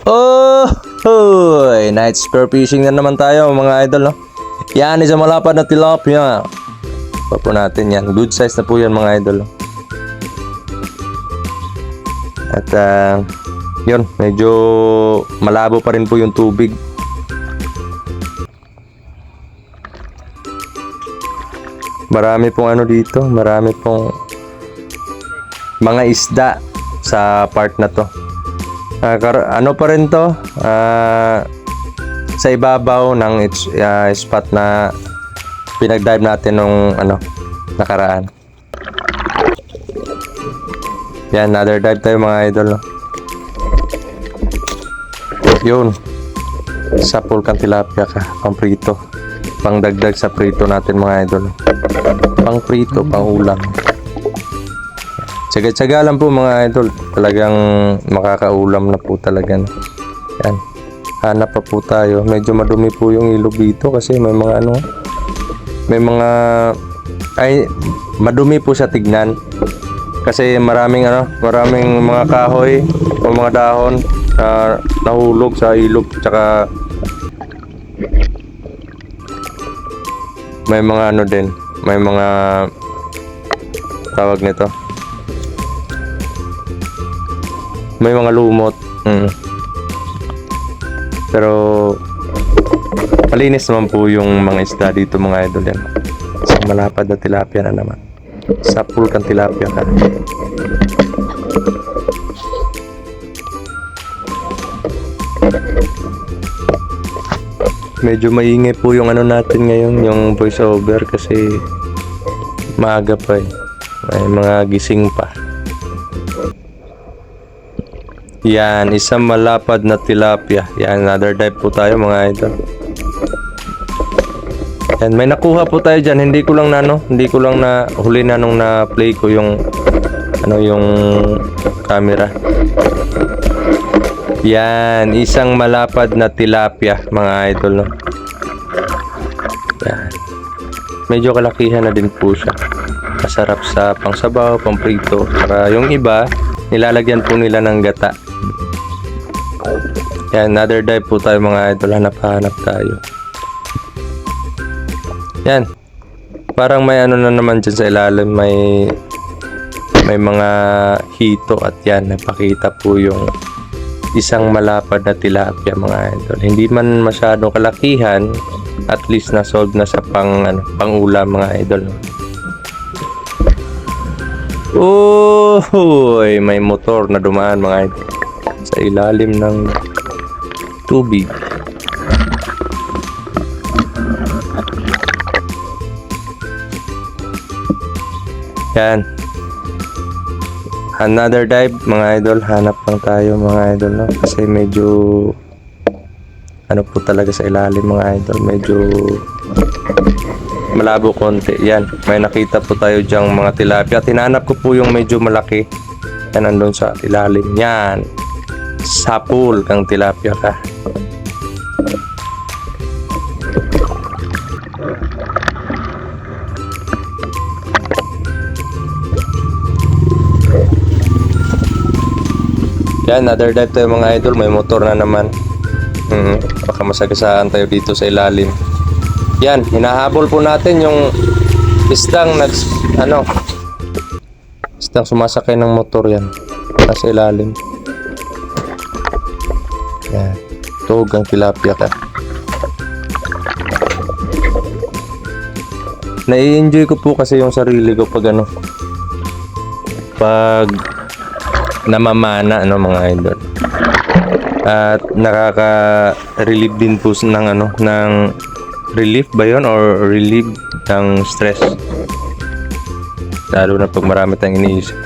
Oh, hoy! Night spear fishing na naman tayo mga idol, no? Yan, isang malapad na tilapia. Pa po natin yan. Good size na po yan mga idol, no? At yun, medyo malabo pa rin po yung tubig. Marami pong ano dito, marami pong mga isda sa part na to. Ano pa rin to, sa ibabaw ng spot na pinag-dive natin nung nakaraan. Yan, another dive tayo mga idol, no? Yun, sa pulkan tilapia ka, pang prito, pang dagdag sa prito natin mga idol, pang prito, pang ulam. Tsaga-tsaga lang po mga idol, talagang makakaulam na po talaga, no? Yan, hanap pa po tayo. Medyo madumi po yung ilog dito kasi may mga madumi po sa tignan kasi maraming mga kahoy o mga dahon na nahulog sa ilog, tsaka may mga din, may mga tawag nito, may mga lumot. Pero malinis naman po yung mga isda dito mga idol yan. Isang malapad na tilapia na naman. Sa pulkan tilapia ka. Medyo maingay po yung natin ngayon, yung voice over, kasi maaga pa eh. May mga gising pa. Yan, isang malapad na tilapia. Yan, another dive po tayo mga idol. Yan, may nakuha po tayo dyan. Hindi ko lang na huli na nung na-play ko yung yung camera. Yan, isang malapad na tilapia mga idol, no? Yan. Medyo kalakihan na din po siya. Masarap sa pangsabaw, pangprito. Para yung iba, nilalagyan po nila ng gata. Yan, another dive po tayo mga idol. Hanap tayo. Yan, parang may na naman dyan sa ilalim, may mga hito, at yan, napakita po yung isang malapad na tilapia mga idol. Hindi man masyadong kalakihan, at least na-solve na sa pang-ulam mga idol. Oh, may motor na dumaan mga idol sa ilalim ng tubig. Yan, another dive mga idol. Hanap lang tayo mga idol, no? Kasi medyo po talaga sa ilalim mga idol, medyo malabo konti. Yan, may nakita po tayo dyang mga tilapia. Tinanap ko po yung medyo malaki. Yan, nandun sa ilalim. Yan, sapul kang tilapia ka. Yan, another dive tayo mga idol. May motor na naman. Baka masagasaan tayo dito sa ilalim. Yan, hinahabol po natin yung isdang isdang sumasakay ng motor. Yan, nasa ilalim. Yan, tuhog ang tilapia ka. Nai-enjoy ko po kasi yung sarili ko pag pag namamana mga idol. At nakaka-relieve din po ng relief ba yun, or relieve ng stress, lalo na pag marami tayong iniisip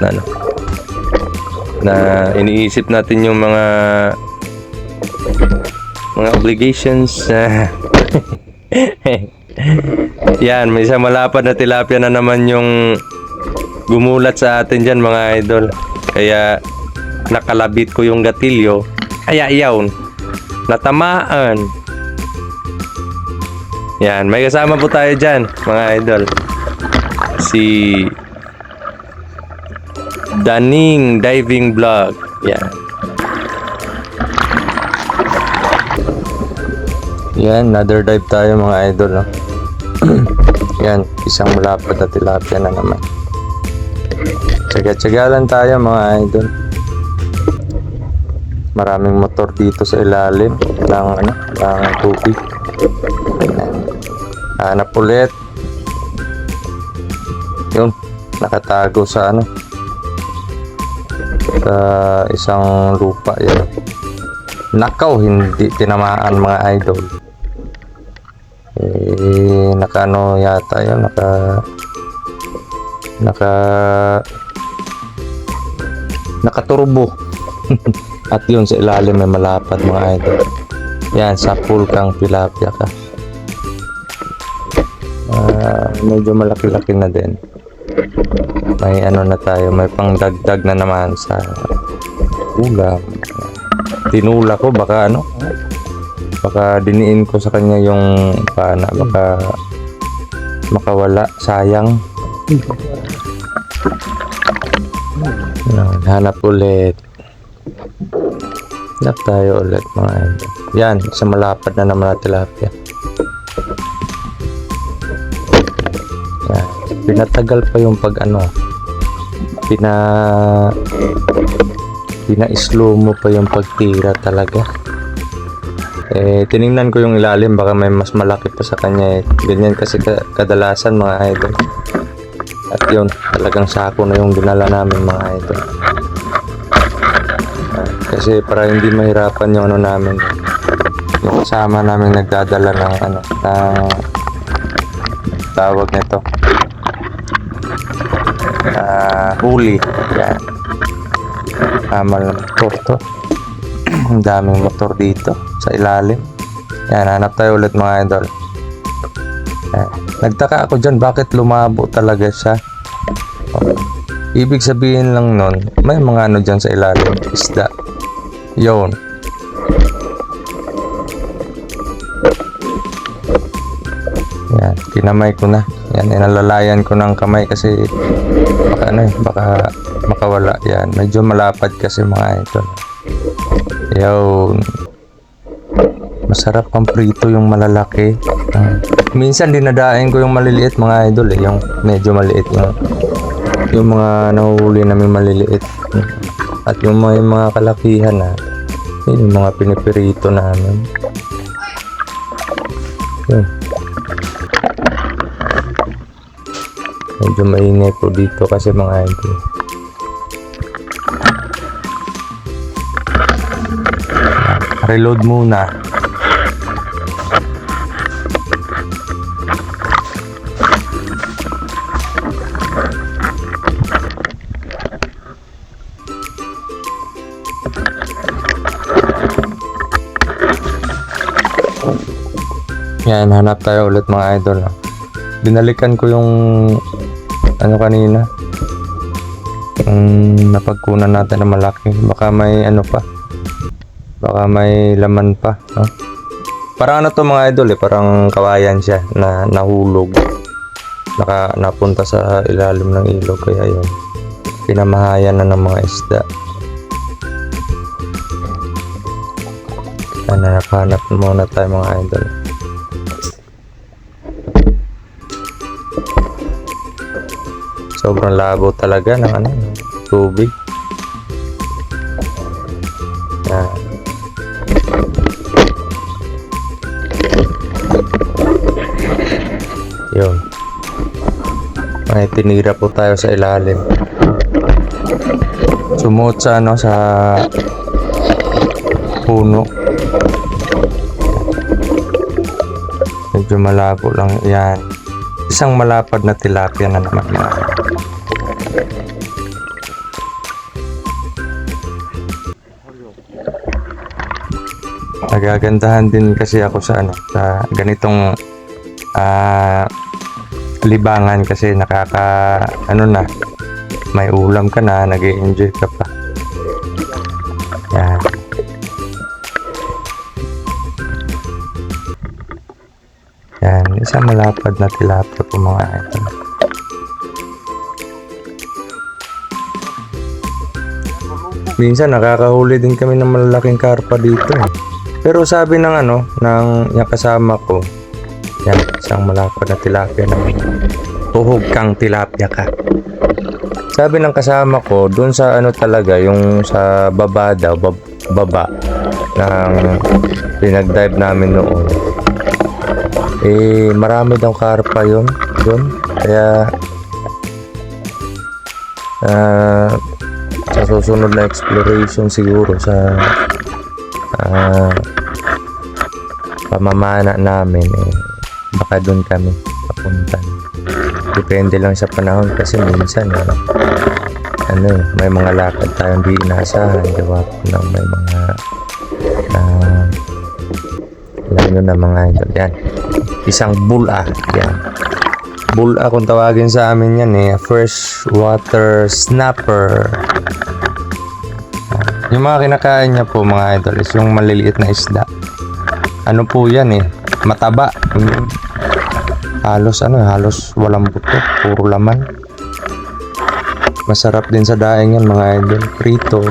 na iniisip natin yung mga obligations. Yan, may isang malapad na tilapia na naman yung gumulat sa atin dyan mga idol. Kaya nakalabit ko yung gatilyo. Kaya iyaw, natamaan. Yan, may kasama po tayo dyan mga idol. Si Daning Diving Vlog. Yan. Yan, another dive tayo mga idol, no? Yan, isang malapad na tilapia na naman. Tsaga-tsaga lang tayo mga idol. Maraming motor dito sa ilalim ng tubig. Hanap ulit. Yun, nakatago sa sa isang lupa yan. Nakaw, hindi tinamaan mga idol. Nakano yata yun, nakaturbo. At yun sa ilalim may malapad mga idol. Yan, sa pool kang tilapia ka. Medyo malaki-laki na din. May na tayo, may pangdagdag na naman sa ulam. Tinula ko, baka baka diniin ko sa kanya yung pana, baka makawala, sayang. Hanap ulit. Hanap tayo ulit mga idol. Yan, sa malapad na naman na tilapia. Yan, pinatagal pa yung pag pina-slow mo pa yung pagtira talaga. Tiningnan ko yung ilalim, baka may mas malaki pa sa kanya. Ganyan kasi kadalasan mga idol. At yun, talagang sako na yung dinala namin mga idol. Kasi para hindi mahirapan yung namin, yung kasama namin nagdadala ng tawag nito, huli. Yan, amal na motor to. Ang daming motor dito sa ilalim. Yan, hanap tayo ulit mga idol. Nagtaka ako dyan, bakit lumabo talaga siya. Ibig sabihin lang nun, may mga dyan sa ilalim, isda. Yun. Yan, kinamay ko na. Yan, inalalayan ko ng kamay kasi baka makawala. Yan, medyo malapad kasi mga idol. Yun. Masarap ang prito yung malalaki. Minsan dinadain ko yung maliliit mga idol yung medyo maliit yung mga nahuhuli namin maliliit. At yung mga kalakihan yung mga pinipirito namin. Yun. Medyo maingay po dito kasi mga idol. Reload muna. Yan, hanap tayo ulit mga idol. Binalikan ko yung kanina. Napagkunan natin na malaki. Baka may baka may laman pa. Parang to mga idol parang kawayan siya na nahulog. Napunta sa ilalim ng ilog, kaya yun, pinamahayan na ng mga isda. Kaya nakahanap muna tayo mga idol. Sobrang labo talaga ng tubig. Yan. Yun. May tinira po tayo sa ilalim. Sumuot sa sa puno. Medyo malabo lang yan. Isang malapad na tilapia na naman. Nagagandahan din kasi ako sa sa ganitong libangan kasi may ulam ka na, nag-e-enjoy ka pa. Yan. Yan, isang malapad na tilapia po mga idol. Minsan nakakahuli din kami ng malalaking karpa dito. Pero sabi ng ng yung kasama ko, yan, isang malapad na tilapia na tuhog kang tilapia ka. Sabi ng kasama ko, dun sa talaga, yung sa baba daw, baba ng pinag-dive namin noon. Marami daw karpa yun dun. Kaya sa susunod na exploration siguro sa pamamana namin, baka dun kami papunta. Depende lang sa panahon kasi minsan may mga lakad tayong di inaasahan, gawa po ng may mga lalo na mga idol. Yan, isang bula. Yan, bula kung tawagin sa amin yan, fresh water snapper. Yung mga kinakain niya po mga idol is yung maliliit na isda. Ano po yan, mataba. Halos halos walang buto, puro laman. Masarap din sa daing yan mga idol, prito.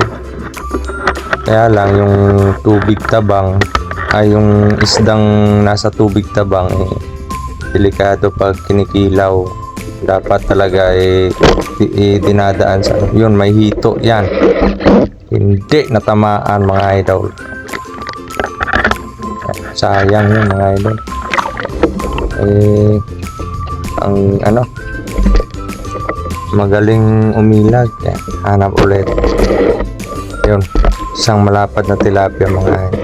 Kaya lang yung tubig tabang ay yung isdang nasa tubig tabang, delikado pag kinikilaw. Dapat talaga dinadaan sa yun, may hito yan. Hindi natamaan mga idol. Sayang yun mga idol. Ang magaling umilag. Yan, hanap ulit. Yun, isang malapad na tilapia mga idol.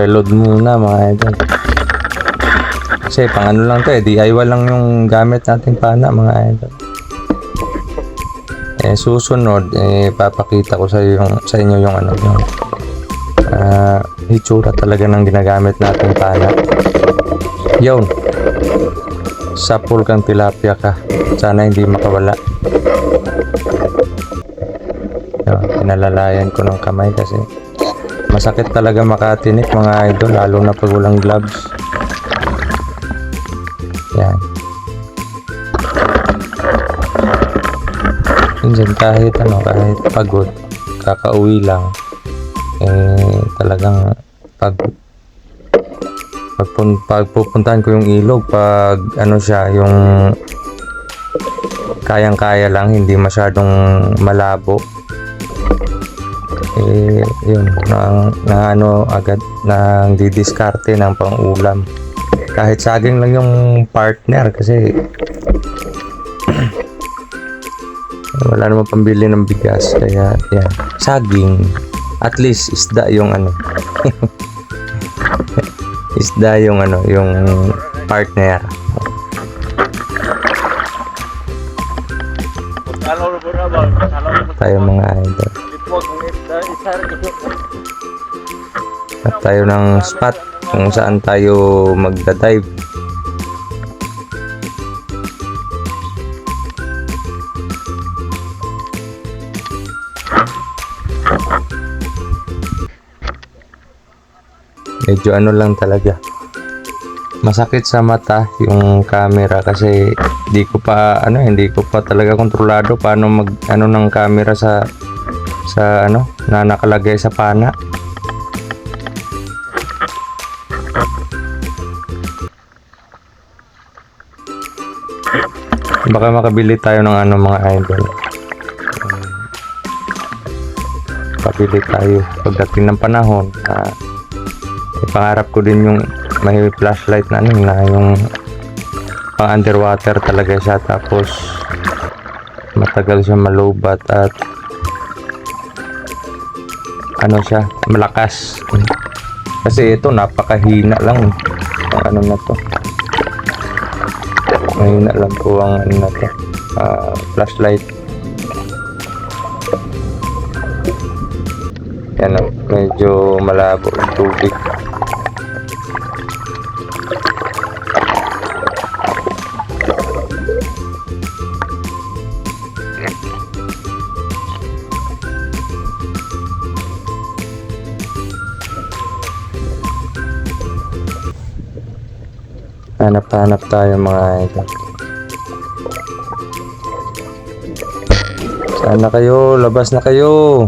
Reload muna mga idol. Kasi pang lang to, DIY lang yung gamit nating pana mga idol. Susunod papakita ko sa inyo yung yung itsura talaga ng ginagamit nating pana. Yun, sapul kang tilapia ka, sana hindi makawala. Yun, pinalalayan ko ng kamay kasi masakit talaga makatinik mga idol, lalo na pag walang gloves. Yan. Minsan kahit kahit pagod, kakauwi lang, talagang pag pupuntahan ko yung ilog, pag siya, yung kayang-kaya lang, hindi masyadong malabo. Yun, agad nang didiskarte ng pang-ulam. Kahit saging lang yung partner kasi wala namang pambili ng bigas, kaya yan, saging, at least isda yung isda yung yung partner. Tayo mga idol, at tayo ng spot kung saan tayo magda-dive. Medyo lang talaga, masakit sa mata yung camera kasi hindi ko pa talaga kontrolado paano mag ng camera sa na nakalagay sa pana. Baka makabili tayo ng mga idol. Pabili tayo pagdating ng panahon. Pangarap ko din yung may flashlight na yung pang underwater talaga siya, tapos matagal siya malubat at siya, malakas. Kasi ito napakahina lang ang na to. Mahina lang po ang na to, flashlight. Yan medyo malabo ang tubig. Hanap tayo mga idol. Saan na kayo? Labas na kayo.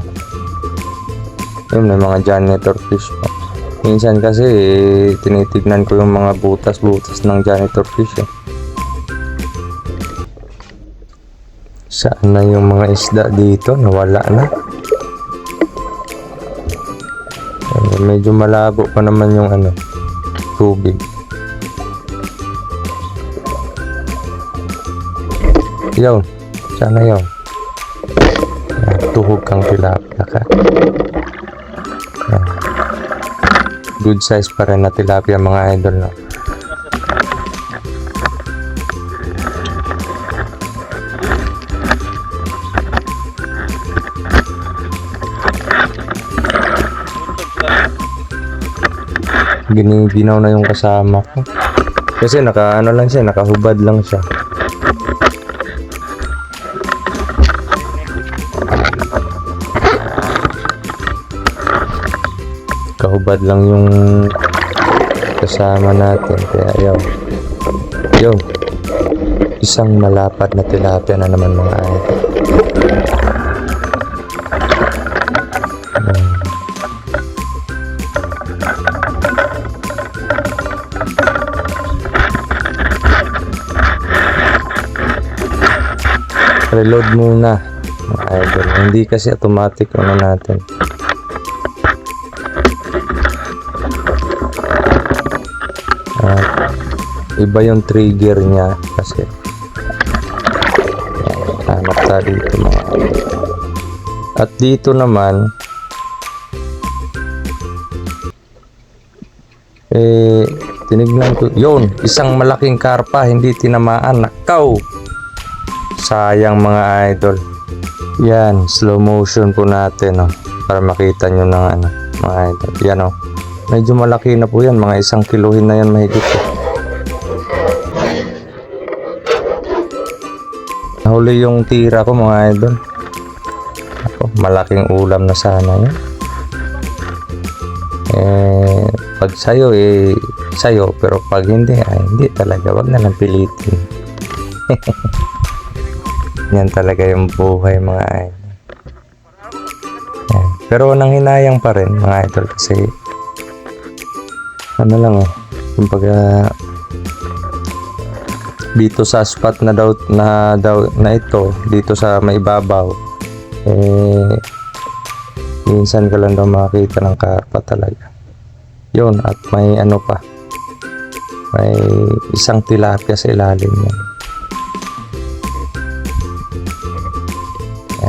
Yun, may mga janitor fish pa. Minsan kasi tinitignan ko yung mga butas-butas ng janitor fish eh. Saan na yung mga isda dito? Nawala na. Medyo malabo pa naman yung tubig. Yun, sana yun. Tuhog kang tilapia ka. Good size pa rin na tilapia mga idol, no? Giniginaw na yung kasama ko. Kasi lang siya, nakahubad lang siya. Kahubad lang yung kasama natin, kaya yun, isang malapad na tilapia na naman mga idol. Reload muna mga idol, hindi kasi automatic natin. Iba yung trigger niya kasi hanap tayo dito mga idol. At dito naman tinignan ko yun, isang malaking karpa hindi tinamaan. Nakaw, sayang mga idol. Yan, slow motion po natin para makita nyo ng mga idol. Yan medyo malaki na po yan, mga 1 kilohin na yan mahigit Nahuli yung tira ko mga idol. Malaking ulam na sana yun. Pag sayo sayo, pero pag hindi hindi talaga, wag na lang pilitin. Yan talaga yung buhay mga idol. Yan. Pero nanghinayang pa rin mga idol kasi kumbaga dito sa spot na ito, dito sa maibabaw, minsan ka lang daw makakita ng karpa talaga. Yun, at may may isang tilapia sa ilalim yan.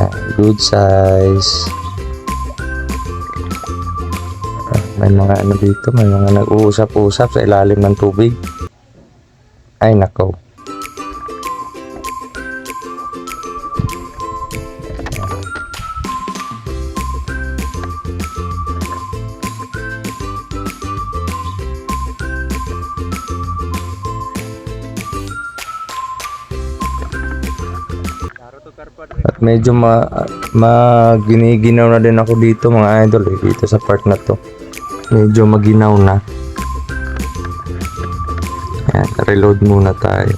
Yan, good size. May mga dito, may mga nag-uusap-usap sa ilalim ng tubig. Ay nako. At medyo giniginaw na din ako dito mga idol dito sa part na to. Medyo maginaw na. Ayan, reload muna tayo.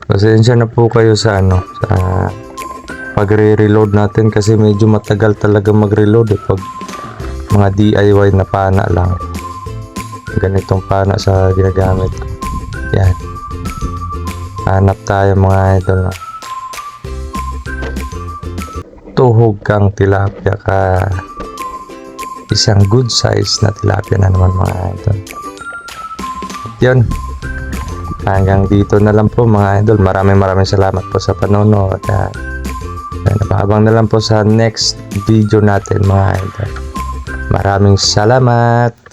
Pasensya na po kayo sa sa pagre-reload natin kasi medyo matagal talaga mag-reload pag mga DIY na pana lang. Ganitong pana sa ginagamit ko. Yan. Hanap tayo mga idol. Tuhog kang tilapia ka. Isang good size na tilapia na naman mga idol. At yun. Hanggang dito na lang po mga idol. Maraming salamat po sa panonood. Napakabang na lang po sa next video natin mga idol. Maraming salamat.